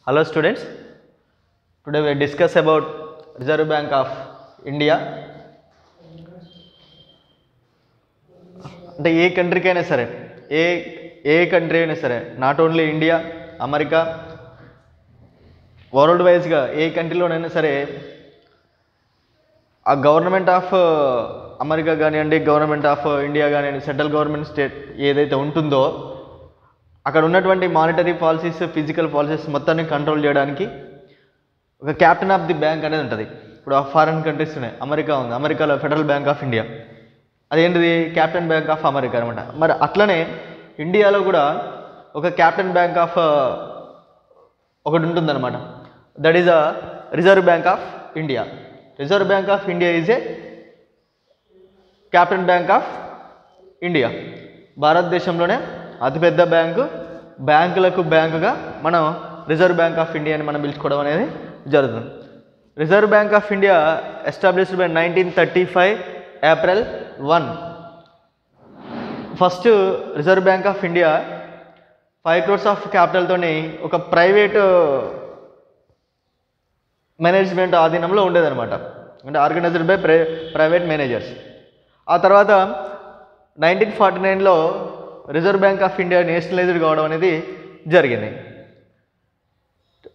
Hello students, today we discuss about Reserve Bank of India. అంటే ఏ కంట్రీకి అయినా సరే ఏ కంట్రీ అయినా సరే, not only India, America, world వైజ్గా ఏ కంట్రీలోనైనా సరే ఆ గవర్నమెంట్ ఆఫ్ అమెరికా కానివ్వండి, గవర్నమెంట్ ఆఫ్ ఇండియా కానివ్వండి, సెంట్రల్ గవర్నమెంట్ స్టేట్ ఏదైతే ఉంటుందో అక్కడ ఉన్నటువంటి మానిటరీ పాలసీస్, ఫిజికల్ పాలసీస్ మొత్తాన్ని కంట్రోల్ చేయడానికి ఒక క్యాప్టెన్ ఆఫ్ ది బ్యాంక్ అనేది ఉంటుంది. ఇప్పుడు ఫారిన్ కంట్రీస్ ఉన్నాయి, అమెరికా ఉంది, అమెరికాలో ఫెడరల్ బ్యాంక్ ఆఫ్ ఇండియా, అదేంటిది క్యాప్టెన్ బ్యాంక్ ఆఫ్ అమెరికా అనమాట. మరి అట్లనే ఇండియాలో కూడా ఒక క్యాప్టెన్ బ్యాంక్ ఆఫ్ ఒకటి ఉంటుందన్నమాట. That is a reserve bank of India. Reserve bank of India is a captain bank of India. భారతదేశంలోనే అతిపెద్ద బ్యాంకులకు బ్యాంకుగా మనం రిజర్వ్ బ్యాంక్ ఆఫ్ ఇండియా అని మనం పిలుచుకోవడం అనేది జరుగుతుంది. Reserve bank of India established by 1935 April 1. First reserve bank of India 5 crores of క్యాపిటల్తోని ఒక ప్రైవేటు మేనేజ్మెంట్ ఆధీనంలో ఉండేదన్నమాట. అంటే ఆర్గనైజ్డ్ బై ప్రైవేట్ మేనేజర్స్. ఆ తర్వాత 1949లో reserve bank of India nationalised కావడం అనేది జరిగింది.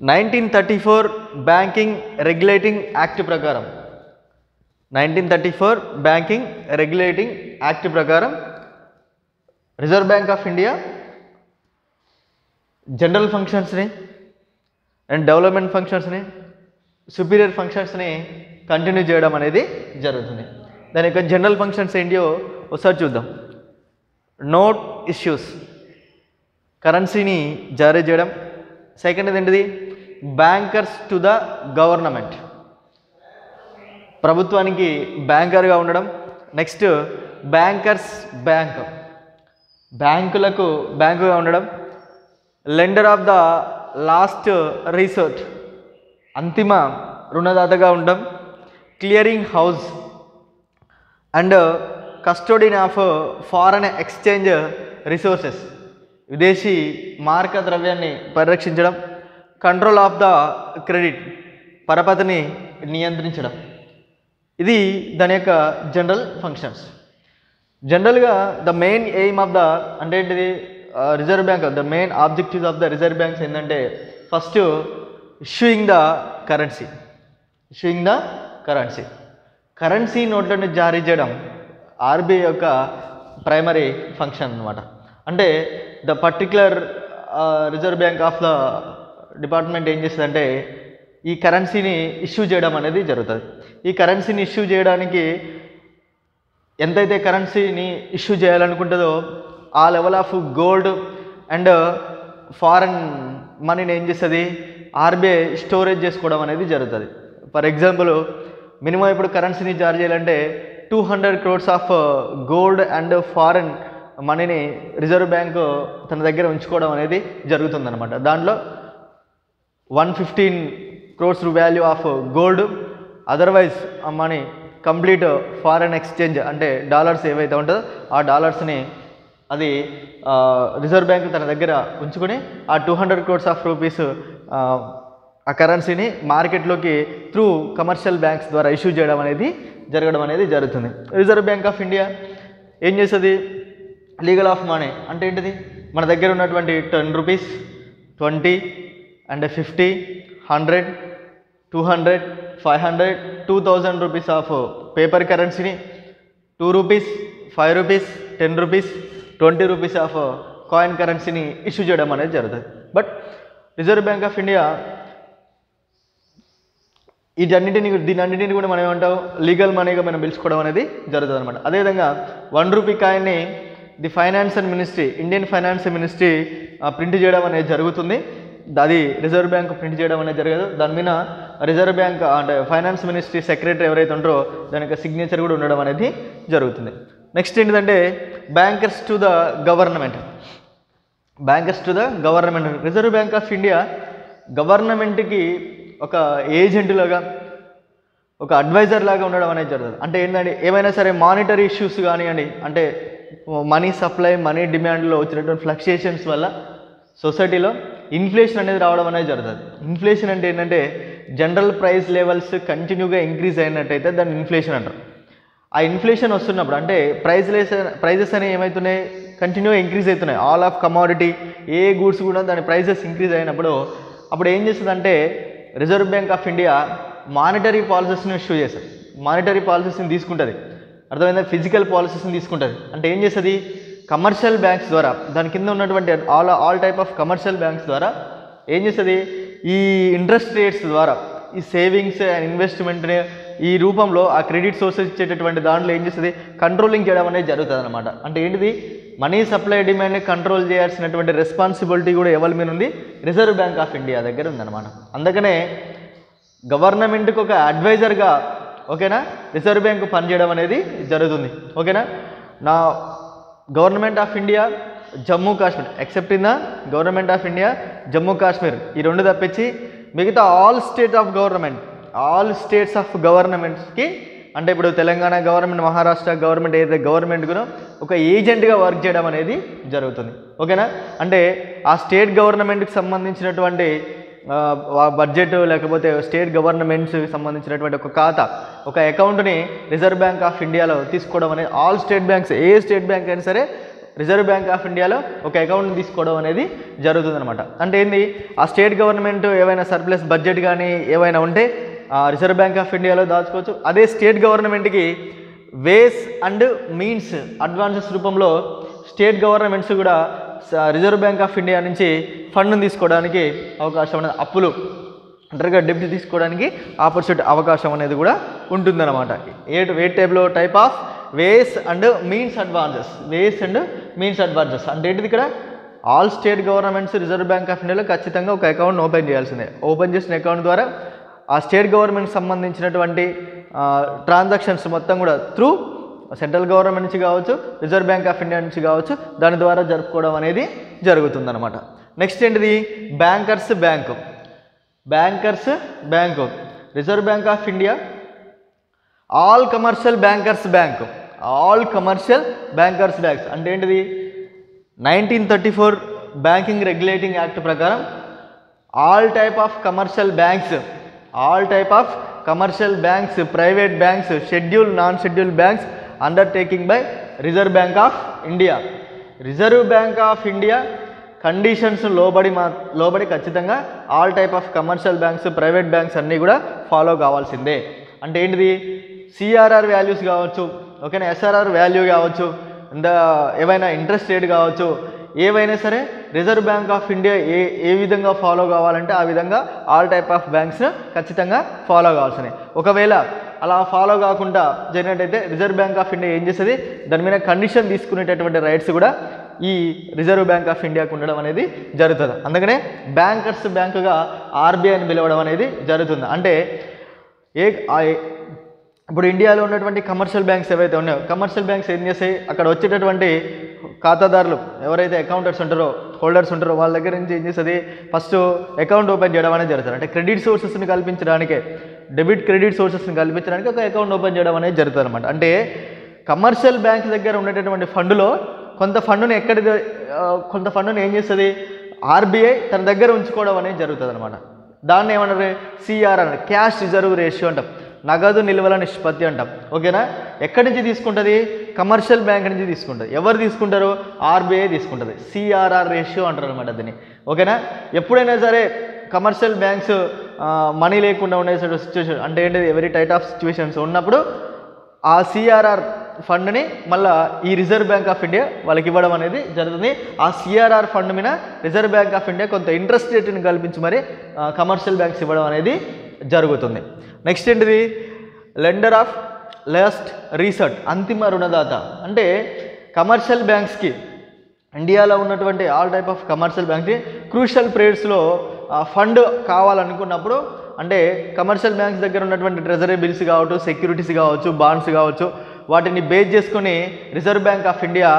1934 బ్యాంకింగ్ రెగ్యులేటింగ్ యాక్ట్ ప్రకారం 1934 బ్యాంకింగ్ రెగ్యులేటింగ్ యాక్ట్ ప్రకారం reserve bank of India general ఫంక్షన్స్ని అండ్ డెవలప్మెంట్ ఫంక్షన్స్ని, సుపీరియర్ ఫంక్షన్స్ని కంటిన్యూ చేయడం అనేది జరుగుతుంది. దాని యొక్క జనరల్ ఫంక్షన్స్ ఏంటియో ఒకసారి చూద్దాం. నోట్ ఇష్యూస్, కరెన్సీని జారీ చేయడం. సెకండ్ ఏంటిది, బ్యాంకర్స్ టు ద గవర్నమెంట్, ప్రభుత్వానికి బ్యాంకర్గా ఉండడం. నెక్స్ట్ బ్యాంకర్స్ బ్యాంక్, బ్యాంకులకు బ్యాంకుగా ఉండడం. Lender of the last resort, అంతిమ రుణదాతగా ఉండడం. Clearing house and custodian of foreign exchange resources, విదేశీ మార్క ద్రవ్యాన్ని పరిరక్షించడం. కంట్రోల్ ఆఫ్ ద క్రెడిట్, పరపతిని నియంత్రించడం. ఇది దాని యొక్క జనరల్ ఫంక్షన్స్. జనరల్గా the main aim of the అంటే ఏంటిది reserve bank, the main objectives of the reserve banks ఏంటంటే first issuing the currency, issuing the currency, currency నోట్లను జారీ చేయడం ఆర్బీఐ యొక్క ప్రైమరీ ఫంక్షన్ అనమాట. అంటే the particular reserve bank of the department ఏం చేస్తుందంటే ఈ కరెన్సీని ఇష్యూ చేయడం అనేది జరుగుతుంది. ఈ కరెన్సీని ఇష్యూ చేయడానికి ఎంతైతే కరెన్సీని ఇష్యూ చేయాలనుకుంటుందో ఆ level of gold and foreign మనీని ఏం చేస్తుంది ఆర్బీఐ స్టోరేజ్ చేసుకోవడం అనేది జరుగుతుంది. ఫర్ ఎగ్జాంపుల్ మినిమం ఇప్పుడు కరెన్సీని జారీ చేయాలంటే 200 crores of gold and foreign మనీని రిజర్వ్ బ్యాంకు తన దగ్గర ఉంచుకోవడం అనేది జరుగుతుందన్నమాట. దాంట్లో 115 crores value of gold, otherwise money complete foreign exchange అంటే డాలర్స్ ఏవైతే ఉంటుందో ఆ డాలర్స్ని అది రిజర్వ్ బ్యాంక్ తన దగ్గర ఉంచుకొని ఆ 200 crores ఆఫ్ రూపీస్ ఆ కరెన్సీని మార్కెట్లోకి త్రూ కమర్షియల్ బ్యాంక్స్ ద్వారా ఇష్యూ చేయడం అనేది జరగడం అనేది జరుగుతుంది. రిజర్వ్ బ్యాంక్ ఆఫ్ ఇండియా ఏం చేస్తుంది, లీగల్ ఆఫ్ మనీ అంటే ఏంటిది, మన దగ్గర ఉన్నటువంటి 10 rupees, 20 and 50, 100, 200, 500, 2000 rupees of paper కరెన్సీని 2 rupees, 5 rupees, 10 rupees, 20 rupees of coin కరెన్సీని ఇష్యూ చేయడం అనేది జరుగుతుంది. But reserve bank of India దీనన్నింటినీ కూడా మనం ఏమంటాం లీగల్ మనీగా మనం పిలుచుకోవడం అనేది జరుగుతుంది అనమాట. అదేవిధంగా 1 rupee కాయిన్ని the finance and ministry, Indian finance ministry print చేయడం అనేది జరుగుతుంది. అది రిజర్వ్ బ్యాంక్ ప్రింట్ చేయడం అనేది జరగదు. దాని మీద రిజర్వ్ బ్యాంక్ అంటే ఫైనాన్స్ మినిస్ట్రీ సెక్రటరీ ఎవరైతే ఉంటారో దాని యొక్క సిగ్నేచర్ కూడా ఉండడం అనేది జరుగుతుంది. నెక్స్ట్ ఏంటంటే bankers to the government, bankers to the government. Reserve bank of India గవర్నమెంట్కి ఒక ఏజెంట్ లాగా, ఒక అడ్వైజర్ లాగా ఉండడం అనేది జరుగుతుంది. అంటే ఏంటంటే ఏమైనా సరే మానిటరీ ఇష్యూస్ కానివ్వండి, అంటే మనీ సప్లై, మనీ డిమాండ్లో వచ్చినటువంటి ఫ్లక్చుయేషన్స్ వల్ల సొసైటీలో ఇన్ఫ్లేషన్ అనేది రావడం అనేది జరుగుతుంది. ఇన్ఫ్లేషన్ అంటే ఏంటంటే జనరల్ ప్రైస్ లెవెల్స్ కంటిన్యూగా ఇంక్రీజ్ అయినట్టయితే దాన్ని ఇన్ఫ్లేషన్ అంటారు. ఆ ఇన్ఫ్లేషన్ వస్తున్నప్పుడు అంటే ప్రైజెస్ అనేవి ఏమవుతున్నాయి, కంటిన్యూగా ఇంక్రీజ్ అవుతున్నాయి. ఆల్ ఆఫ్ కమోడిటీ ఏ గూడ్స్ కూడా దాని ప్రైజెస్ ఇంక్రీజ్ అయినప్పుడు అప్పుడు ఏం చేస్తుందంటే reserve bank of India monetary పాలసీస్ని ఇష్యూ చేస్తుంది. మానిటరీ పాలసీస్ని తీసుకుంటుంది, అర్థమైందా? ఫిజికల్ పాలసీస్ని తీసుకుంటుంది. అంటే ఏం చేస్తుంది, కమర్షియల్ బ్యాంక్స్ ద్వారా దాని కింద ఉన్నటువంటి all type of commercial banks ద్వారా ఏం చేస్తుంది, ఈ ఇంట్రెస్ట్ రేట్స్ ద్వారా ఈ సేవింగ్స్ అండ్ ఇన్వెస్ట్మెంట్ని ఈ రూపంలో ఆ క్రెడిట్ సోర్సెస్ ఇచ్చేటటువంటి దాంట్లో ఏం చేస్తుంది, కంట్రోలింగ్ చేయడం అనేది జరుగుతుంది అనమాట. అంటే ఏంటిది, మనీ సప్లై డిమాండ్ని కంట్రోల్ చేయాల్సినటువంటి రెస్పాన్సిబిలిటీ కూడా ఎవరి మీద ఉంది, రిజర్వ్ బ్యాంక్ ఆఫ్ ఇండియా దగ్గర ఉందన్నమాట. అందుకనే గవర్నమెంట్కి ఒక అడ్వైజర్గా ఓకేనా రిజర్వ్ బ్యాంక్ పనిచేయడం అనేది జరుగుతుంది. ఓకేనా, నా government of India Jammu Kashmir except in the government of India Jammu Kashmir ఈ రెండు తప్పించి మిగతా ఆల్ స్టేట్స్ ఆఫ్ గవర్నమెంట్స్కి అంటే ఇప్పుడు తెలంగాణ గవర్నమెంట్, మహారాష్ట్ర గవర్నమెంట్ ఏదైతే గవర్నమెంట్ కూడా ఒక ఏజెంట్గా వర్క్ చేయడం అనేది జరుగుతుంది. ఓకేనా, అంటే ఆ స్టేట్ గవర్నమెంట్కి సంబంధించినటువంటి బడ్జెట్ లేకపోతే స్టేట్ గవర్నమెంట్స్కి సంబంధించినటువంటి ఒక ఖాతా ఒక అకౌంట్ని రిజర్వ్ బ్యాంక్ ఆఫ్ ఇండియాలో తీసుకోవడం అనేది ఆల్ స్టేట్ బ్యాంక్స్ ఏ స్టేట్ బ్యాంక్ అయినా సరే రిజర్వ్ బ్యాంక్ ఆఫ్ ఇండియాలో ఒక అకౌంట్ని తీసుకోవడం అనేది జరుగుతుందన్నమాట. అంటే ఏంది, ఆ స్టేట్ గవర్నమెంట్ ఏవైనా సర్ప్లస్ బడ్జెట్ కానీ ఏవైనా ఉంటే రిజర్వ్ బ్యాంక్ ఆఫ్ ఇండియాలో దాచుకోవచ్చు. అదే స్టేట్ గవర్నమెంట్కి వేస్ అండ్ మీన్స్ అడ్వాన్సెస్ రూపంలో స్టేట్ గవర్నమెంట్స్ కూడా రిజర్వ్ బ్యాంక్ ఆఫ్ ఇండియా నుంచి ఫండ్ను తీసుకోవడానికి అవకాశం అనేది, అప్పులు అంటారుగా డెబ్ట్ తీసుకోవడానికి అవకాశం అనేది కూడా ఉంటుందన్నమాట. ఏ type of ways and means advances అంటే ఏంటిది, ఇక్కడ all state governments reserve bank of ఇండియాలో ఖచ్చితంగా ఒక అకౌంట్ ఓపెన్ చేయాల్సిందే. ఓపెన్ చేసిన అకౌంట్ ద్వారా ఆ స్టేట్ గవర్నమెంట్ సంబంధించినటువంటి ట్రాన్సాక్షన్స్ మొత్తం కూడా త్రూ సెంట్రల్ గవర్నమెంట్ నుంచి కావచ్చు, రిజర్వ్ బ్యాంక్ ఆఫ్ ఇండియా నుంచి కావచ్చు, దాని ద్వారా జరుపుకోవడం అనేది జరుగుతుందన్నమాట. నెక్స్ట్ ఏంటిది, bankers bank reserve bank of India all commercial banks అంటే ఏంటిది, 1934 బ్యాంకింగ్ రెగ్యులేటింగ్ యాక్ట్ ప్రకారం all type of commercial banks private banks schedule non schedule banks undertaking by reserve bank of India conditions లోబడి ఖచ్చితంగా all type of commercial banks private banks అన్నీ కూడా follow కావాల్సిందే. అంటే ఏంటిది, సిఆర్ఆర్ వాల్యూస్ కావచ్చు, ఓకేనా, ఎస్ఆర్ఆర్ వాల్యూ కావచ్చు, ఏవైనా ఇంట్రెస్ట్ రేట్ కావచ్చు, ఏవైనా సరే రిజర్వ్ బ్యాంక్ ఆఫ్ ఇండియా ఏ విధంగా ఫాలో కావాలంటే ఆ విధంగా ఆల్ టైప్ ఆఫ్ బ్యాంక్స్ ఖచ్చితంగా ఫాలో కావాల్సినవి. ఒకవేళ అలా ఫాలో కాకుండా జరిగినట్టయితే రిజర్వ్ బ్యాంక్ ఆఫ్ ఇండియా ఏం చేస్తుంది, దాని మీద కండిషన్ తీసుకునేటటువంటి రైట్స్ కూడా ఈ రిజర్వ్ బ్యాంక్ ఆఫ్ ఇండియాకు ఉండడం అనేది జరుగుతుంది. అందుకనే బ్యాంకర్స్ బ్యాంకుగా ఆర్బీఐని పిలవడం అనేది జరుగుతుంది. అంటే ఇప్పుడు ఇండియాలో ఉన్నటువంటి కమర్షియల్ బ్యాంక్స్ ఏవైతే ఉన్నాయో కమర్షియల్ బ్యాంక్స్ ఏం చేస్తాయి, అక్కడ వచ్చేటటువంటి ఖాతాదారులు ఎవరైతే అకౌంటర్స్ ఉంటారో హోల్డర్స్ ఉంటారో వాళ్ళ దగ్గర నుంచి ఏం చేస్తుంది, ఫస్ట్ అకౌంట్ ఓపెన్ చేయడం అనేది జరుగుతుంది. అంటే క్రెడిట్ సోర్సెస్ని కల్పించడానికే డెబిట్ క్రెడిట్ సోర్సెస్ని కల్పించడానికి ఒక అకౌంట్ ఓపెన్ చేయడం అనేది జరుగుతుంది అనమాట. అంటే కమర్షియల్ బ్యాంక్ దగ్గర ఉండేటటువంటి ఫండ్లో కొంత ఫండ్ని ఏం చేస్తుంది, ఆర్బీఐ తన దగ్గర ఉంచుకోవడం అనేది జరుగుతుంది అనమాట. దాన్ని ఏమన్నారు, సిఆర్ అన్నారు, క్యాష్ రిజర్వ్ రేషియో అంటాం, నగదు నిల్వల నిష్పత్తి అంటాం. ఓకేనా, ఎక్కడి నుంచి తీసుకుంటుంది, కమర్షియల్ బ్యాంక్ నుంచి తీసుకుంటుంది. ఎవరు తీసుకుంటారు, ఆర్బీఐ తీసుకుంటుంది. సిఆర్ఆర్ రేషియో అంటారు అనమాట దీన్ని. ఓకేనా, ఎప్పుడైనా సరే కమర్షియల్ బ్యాంక్స్ మనీ లేకుండా ఉండే సిచ్యువేషన్ అంటే ఏంటిది, ఎవరీ టైప్ ఆఫ్ సిచ్యువేషన్స్ ఉన్నప్పుడు ఆ సిఆర్ఆర్ ఫండ్ని మళ్ళీ ఈ రిజర్వ్ బ్యాంక్ ఆఫ్ ఇండియా వాళ్ళకి ఇవ్వడం అనేది జరుగుతుంది. ఆ సిఆర్ఆర్ ఫండ్ మీద రిజర్వ్ బ్యాంక్ ఆఫ్ ఇండియా కొంత ఇంట్రెస్ట్ రేట్ని కల్పించి మరి కమర్షియల్ బ్యాంక్స్ ఇవ్వడం అనేది జరుగుతుంది. నెక్స్ట్ ఏంటిది, లెండర్ ఆఫ్ లాస్ట్ రీసర్ట్, అంతిమ రుణదాత. అంటే కమర్షియల్ బ్యాంక్స్కి ఇండియాలో ఉన్నటువంటి ఆల్ టైప్ ఆఫ్ కమర్షియల్ బ్యాంక్కి క్రూషియల్ పీరియడ్స్లో ఫండ్ కావాలనుకున్నప్పుడు అంటే కమర్షియల్ బ్యాంక్స్ దగ్గర ఉన్నటువంటి ట్రెజరీ బిల్స్ కావచ్చు, సెక్యూరిటీస్ కావచ్చు, బాండ్స్ కావచ్చు, వాటిని బేస్ చేసుకొని reserve bank of India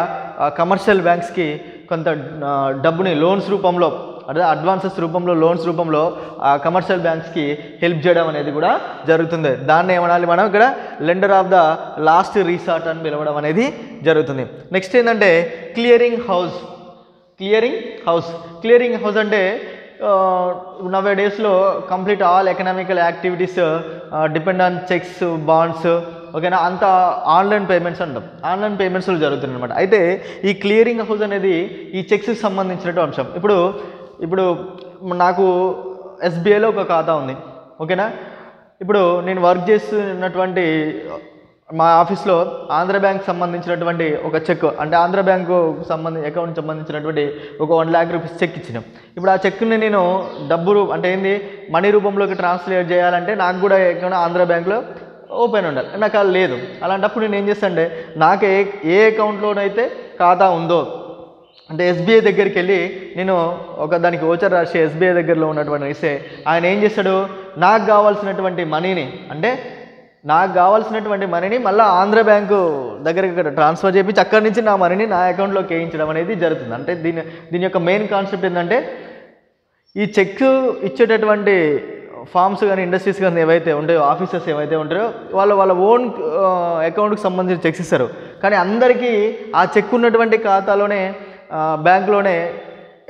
commercial బ్యాంక్స్కి కొంత డబ్బుని లోన్స్ రూపంలో అదే అడ్వాన్సెస్ రూపంలో లోన్స్ రూపంలో కమర్షియల్ బ్యాంక్స్కి హెల్ప్ చేయడం అనేది కూడా జరుగుతుంది. దాన్ని ఏమనాలి మనం ఇక్కడ, lender of the last resort అని పిలవడం అనేది జరుగుతుంది. నెక్స్ట్ ఏంటంటే క్లియరింగ్ హౌస్ అంటే నవే డేస్లో complete all economical activities depend on checks bonds ఓకేనా, అంతా ఆన్లైన్ పేమెంట్స్ అంటాం, ఆన్లైన్ పేమెంట్స్లో జరుగుతుంది అనమాట. అయితే ఈ క్లియరింగ్ హౌస్ అనేది ఈ చెక్స్కి సంబంధించినటువంటి అంశం. ఇప్పుడు నాకు ఎస్బీఐలో ఒక ఖాతా ఉంది ఓకేనా. ఇప్పుడు నేను వర్క్ చేస్తున్నటువంటి మా ఆఫీస్లో ఆంధ్ర బ్యాంక్ సంబంధించినటువంటి ఒక చెక్, అంటే ఆంధ్ర బ్యాంకు అకౌంట్ సంబంధించినటువంటి ఒక 1 lakh రూపీస్ చెక్ ఇచ్చినాం. ఇప్పుడు ఆ చెక్ని నేను డబ్బులు అంటే ఏంది మనీ రూపంలోకి ట్రాన్స్లేట్ చేయాలంటే నాకు కూడా అకౌంట్ ఆంధ్ర బ్యాంక్లో ఓపెన్ ఉండాలి, నాకు అది లేదు. అలాంటప్పుడు నేను ఏం చేస్తాను అంటే నాకు ఏ అకౌంట్లోనైతే ఖాతా ఉందో అంటే ఎస్బీఐ దగ్గరికి వెళ్ళి నేను ఒక దానికి ఓచర్ రాసి ఎస్బీఐ దగ్గరలో ఉన్నటువంటి ఇస్తే ఆయన ఏం చేస్తాడు, నాకు కావాల్సినటువంటి మనీని మళ్ళీ ఆంధ్ర బ్యాంకు దగ్గరికి ట్రాన్స్ఫర్ చేయించి అక్కడి నుంచి నా మనీని నా అకౌంట్లోకి వేయించడం అనేది జరుగుతుంది. అంటే దీని యొక్క మెయిన్ కాన్సెప్ట్ ఏంటంటే ఈ చెక్ ఇచ్చేటటువంటి ఫార్మ్స్ కానీ ఇండస్ట్రీస్ కానీ ఏవైతే ఉంటాయో ఆఫీసర్స్ ఏవైతే ఉంటాయో వాళ్ళ ఓన్ అకౌంట్కి సంబంధించిన చెక్స్ ఇస్తారు. కానీ అందరికీ ఆ చెక్ ఉన్నటువంటి ఖాతాలోనే బ్యాంకులోనే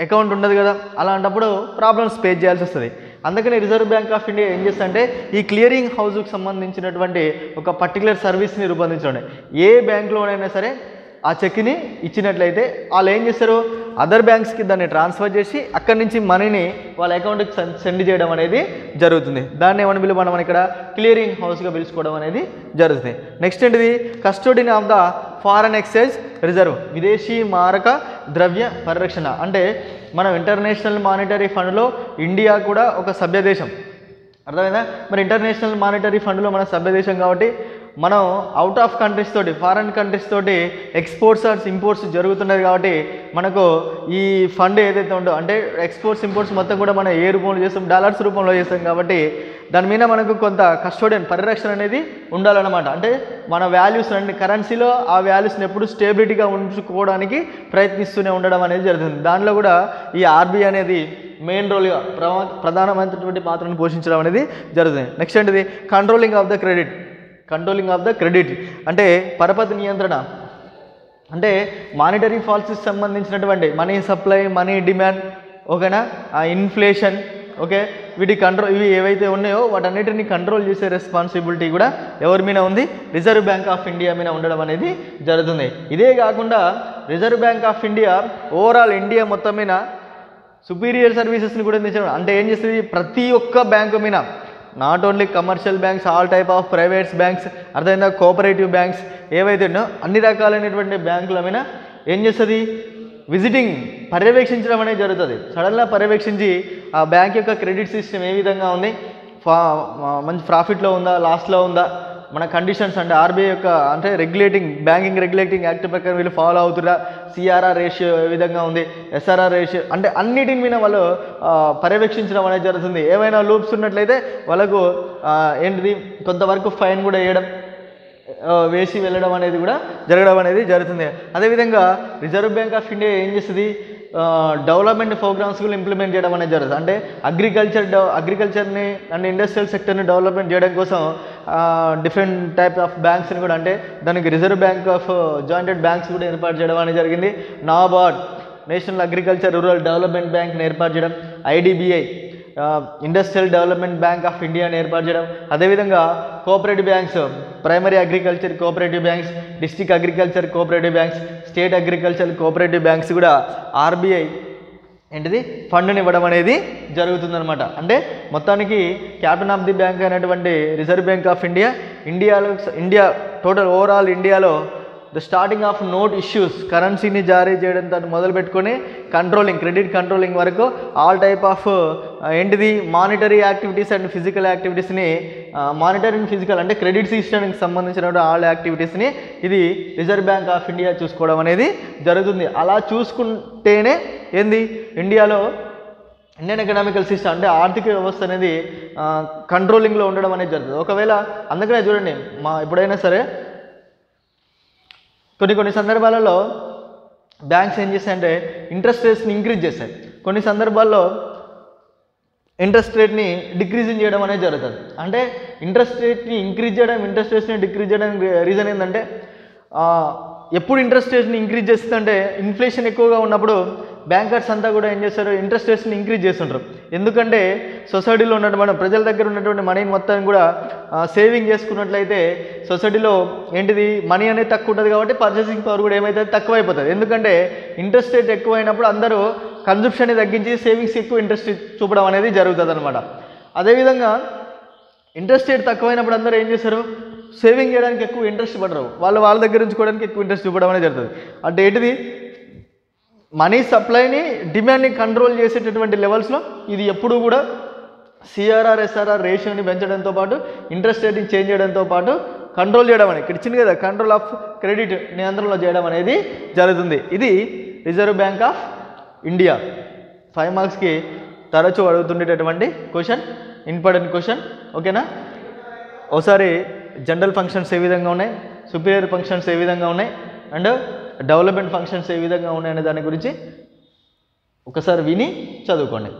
అకౌంట్ ఉండదు కదా, అలాంటప్పుడు ప్రాబ్లమ్స్ ఫేస్ చేయాల్సి వస్తుంది. అందుకని రిజర్వ్ బ్యాంక్ ఆఫ్ ఇండియా ఏం చేస్తుందంటే ఈ క్లియరింగ్ హౌస్కి సంబంధించినటువంటి ఒక పర్టికులర్ సర్వీస్ని రూపొందించడం. ఏ బ్యాంక్లోనైనా సరే ఆ చెక్ని ఇచ్చినట్లయితే వాళ్ళు ఏం చేస్తారు, అదర్ బ్యాంక్స్కి దాన్ని ట్రాన్స్ఫర్ చేసి అక్కడి నుంచి మనీని వాళ్ళ అకౌంట్కి సెండ్ చేయడం అనేది జరుగుతుంది. దాన్ని ఏమని మనం ఇక్కడ క్లియరింగ్ హౌస్గా పిలుచుకోవడం అనేది జరుగుతుంది. నెక్స్ట్ ఏంటిది, custodian of the foreign exchange reserve, విదేశీ మారక ద్రవ్య పరిరక్షణ. అంటే మనం ఇంటర్నేషనల్ మానిటరీ ఫండ్లో ఇండియా కూడా ఒక సభ్య దేశం, అర్థమైందా. మరి ఇంటర్నేషనల్ మానిటరీ ఫండ్లో మన సభ్య దేశం కాబట్టి మనం అవుట్ ఆఫ్ కంట్రీస్ తోటి ఫారెన్ కంట్రీస్ తోటి ఎక్స్పోర్ట్స్ ఆర్ ఇంపోర్ట్స్ జరుగుతున్నది కాబట్టి మనకు ఈ ఫండ్ ఏదైతే ఉందో అంటే ఎక్స్పోర్ట్స్ ఇంపోర్ట్స్ మొత్తం కూడా మనం ఏ రూపంలో చేస్తాం, డాలర్స్ రూపంలో చేస్తాం కాబట్టి దాని మీద మనకు కొంత కస్టోడియన్ పరిరక్షణ అనేది ఉండాలన్నమాట. అంటే మన వాల్యూస్ అన్ని కరెన్సీలో ఆ వాల్యూస్ని ఎప్పుడు స్టేబిలిటీగా ఉంచుకోవడానికి ప్రయత్నిస్తూనే ఉండడం అనేది జరుగుతుంది. దానిలో కూడా ఈ ఆర్బీఐ అనేది మెయిన్ రోల్గా ప్రధానమైనటువంటి పాత్రను పోషించడం అనేది జరుగుతుంది. నెక్స్ట్ ఏంటిది, కంట్రోలింగ్ ఆఫ్ ద క్రెడిట్ అంటే పరపతి నియంత్రణ. అంటే మానిటరీ పాలసీకి సంబంధించినటువంటి మనీ సప్లై, మనీ డిమాండ్ ఓకేనా, ఇన్ఫ్లేషన్ ఓకే, వీటి కంట్రోల్ ఇవి ఏవైతే ఉన్నాయో వాటన్నిటిని కంట్రోల్ చేసే రెస్పాన్సిబిలిటీ కూడా ఎవరి మీద ఉంది, రిజర్వ్ బ్యాంక్ ఆఫ్ ఇండియా మీద ఉండడం అనేది జరుగుతుంది. ఇదే కాకుండా reserve bank of India overall India మొత్తం మీద సుపీరియర్ సర్వీసెస్ని కూడా అందించడం. అంటే ఏం చేస్తుంది, ప్రతి ఒక్క బ్యాంకు మీద not only commercial banks, all type of privates banks, అర్థమైందా, కోఆపరేటివ్ బ్యాంక్స్ ఏవైతే ఉన్నాయో అన్ని రకాలైనటువంటి బ్యాంకుల మీద ఏం చేస్తుంది, విజిటింగ్ పర్యవేక్షించడం అనేది జరుగుతుంది. సడన్గా పర్యవేక్షించి ఆ బ్యాంక్ యొక్క క్రెడిట్ సిస్టమ్ ఏ విధంగా ఉంది, మంచి ప్రాఫిట్లో ఉందా, లాస్లో ఉందా, మన కండిషన్స్ అంటే ఆర్బీఐ యొక్క అంటే బ్యాంకింగ్ రెగ్యులేటింగ్ యాక్ట్ ప్రకారం వీళ్ళు ఫాలో అవుతురా, సిఆర్ఆర్ రేషియో ఏ విధంగా ఉంది, ఎస్ఆర్ఆర్ రేషియో అంటే అన్నిటిని మీద వాళ్ళు పర్యవేక్షించడం అనేది జరుగుతుంది. ఏమైనా లూప్స్ ఉన్నట్లయితే వాళ్ళకు ఏంటిది కొంతవరకు ఫైన్ కూడా వేసి వెళ్ళడం అనేది కూడా జరగడం అనేది జరుగుతుంది. అదేవిధంగా రిజర్వ్ బ్యాంక్ ఆఫ్ ఇండియా ఏం చేస్తుంది, డెవలప్మెంట్ ప్రోగ్రామ్స్ కూడా ఇంప్లిమెంట్ చేయడం అనేది జరుగుతుంది. అంటే అగ్రికల్చర్ని అండ్ ఇండస్ట్రియల్ సెక్టర్ని డెవలప్మెంట్ చేయడం కోసం డిఫరెంట్ టైప్ ఆఫ్ బ్యాంక్స్ని కూడా అంటే దానికి reserve bank of jointed banks కూడా ఏర్పాటు చేయడం అనేది జరిగింది. NABARD national agriculture rural development బ్యాంక్ని ఏర్పాటు చేయడం, IDBI industrial development bank of ఇండియాని ఏర్పాటు చేయడం, అదేవిధంగా cooperative banks, primary agriculture cooperative banks, district agriculture cooperative banks, state agriculture cooperative banks కూడా ఆర్బీఐ ఏంటిది ఫండ్ని ఇవ్వడం అనేది జరుగుతుందన్నమాట. అంటే మొత్తానికి క్యాప్టెన్ ఆఫ్ ది బ్యాంక్ అయినటువంటి reserve bank of India total overall ఇండియాలో the starting of note issues కరెన్సీని జారీ చేయడంతో మొదలుపెట్టుకొని క్రెడిట్ కంట్రోలింగ్ వరకు ఆల్ టైప్ ఆఫ్ ఏంటిది మానిటరీ యాక్టివిటీస్ అండ్ ఫిజికల్ యాక్టివిటీస్ని మానిటరీ అండ్ ఫిజికల్ అంటే క్రెడిట్ సిస్టమ్కి సంబంధించిన ఆల్ యాక్టివిటీస్ని ఇది రిజర్వ్ బ్యాంక్ ఆఫ్ ఇండియా చూసుకోవడం అనేది జరుగుతుంది. అలా చూసుకుంటేనే ఏంది ఇండియాలో ఇండియన్ ఎకనామికల్ సిస్టమ్ అంటే ఆర్థిక వ్యవస్థ అనేది కంట్రోలింగ్లో ఉండడం అనేది జరుగుతుంది. ఒకవేళ అందుకనే చూడండి ఎప్పుడైనా సరే కొన్ని సందర్భాలలో బ్యాంక్స్ ఏం చేస్తాయంటే ఇంట్రెస్ట్ రేట్స్ని ఇంక్రీజ్ చేస్తాయి, కొన్ని సందర్భాల్లో ఇంట్రెస్ట్ రేట్ని డిక్రీజింగ్ చేయడం అనేది జరుగుతుంది. అంటే ఇంట్రెస్ట్ రేట్ని ఇంక్రీజ్ చేయడం, ఇంట్రెస్ట్ రేట్స్ని డిక్రీజ్ చేయడానికి రీజన్ ఏంటంటే ఎప్పుడు ఇంట్రెస్ట్ రేట్ని ఇంక్రీజ్ చేస్తుందంటే ఇన్ఫ్లేషన్ ఎక్కువగా ఉన్నప్పుడు బ్యాంకర్స్ అంతా కూడా ఏం చేస్తారు, ఇంట్రెస్ట్ రేట్స్ని ఇంక్రీజ్ చేస్తుంటారు. ఎందుకంటే సొసైటీలో ఉన్నటువంటి ప్రజల దగ్గర ఉన్నటువంటి మనీని మొత్తం కూడా సేవింగ్ చేసుకున్నట్లయితే సొసైటీలో ఏంటిది మనీ అనేది తక్కువ ఉంటుంది కాబట్టి పర్చేసింగ్ పవర్ కూడా ఏమవుతుంది, తక్కువ అయిపోతుంది. ఎందుకంటే ఇంట్రెస్ట్ రేట్ ఎక్కువ అయినప్పుడు అందరూ కన్జంప్షన్ని తగ్గించి సేవింగ్స్ ఎక్కువ ఇంట్రెస్ట్ చూపడం అనేది జరుగుతుంది అనమాట. అదేవిధంగా ఇంట్రెస్ట్ రేట్ తక్కువైనప్పుడు అందరూ ఏం చేస్తారు, సేవింగ్ చేయడానికి ఎక్కువ ఇంట్రెస్ట్ పడరు, వాళ్ళ దగ్గర ఉంచుకోవడానికి ఎక్కువ ఇంట్రెస్ట్ చూపడం అనేది జరుగుతుంది. అంటే ఏంటిది, మనీ సప్లైని డిమాండ్ని కంట్రోల్ చేసేటటువంటి లెవెల్స్లో ఇది ఎప్పుడూ కూడా సిఆర్ఆర్ ఎస్ఆర్ఆర్ రేషియోని పెంచడంతో పాటు ఇంట్రెస్ట్ రేట్ని చేంజ్ చేయడంతో పాటు కంట్రోల్ చేయడం అనేది ఇక్కడ ఇచ్చింది కదా, కంట్రోల్ ఆఫ్ క్రెడిట్ నియంత్రణలో చేయడం అనేది జరుగుతుంది. ఇది రిజర్వ్ బ్యాంక్ ఆఫ్ ఇండియా 5 మార్క్స్కి తరచూ అడుగుతుండేటటువంటి క్వశ్చన్, ఇంపార్టెంట్ క్వశ్చన్. ఓకేనా, ఒకసారి జనరల్ ఫంక్షన్స్ ఏ విధంగా ఉన్నాయి, సుపీరియర్ ఫంక్షన్స్ ఏ విధంగా ఉన్నాయి, అండ్ డెవలప్మెంట్ ఫంక్షన్స్ ఏ విధంగా ఉన్నాయి అనే దాని గురించి ఒకసారి విని చదువుకోండి.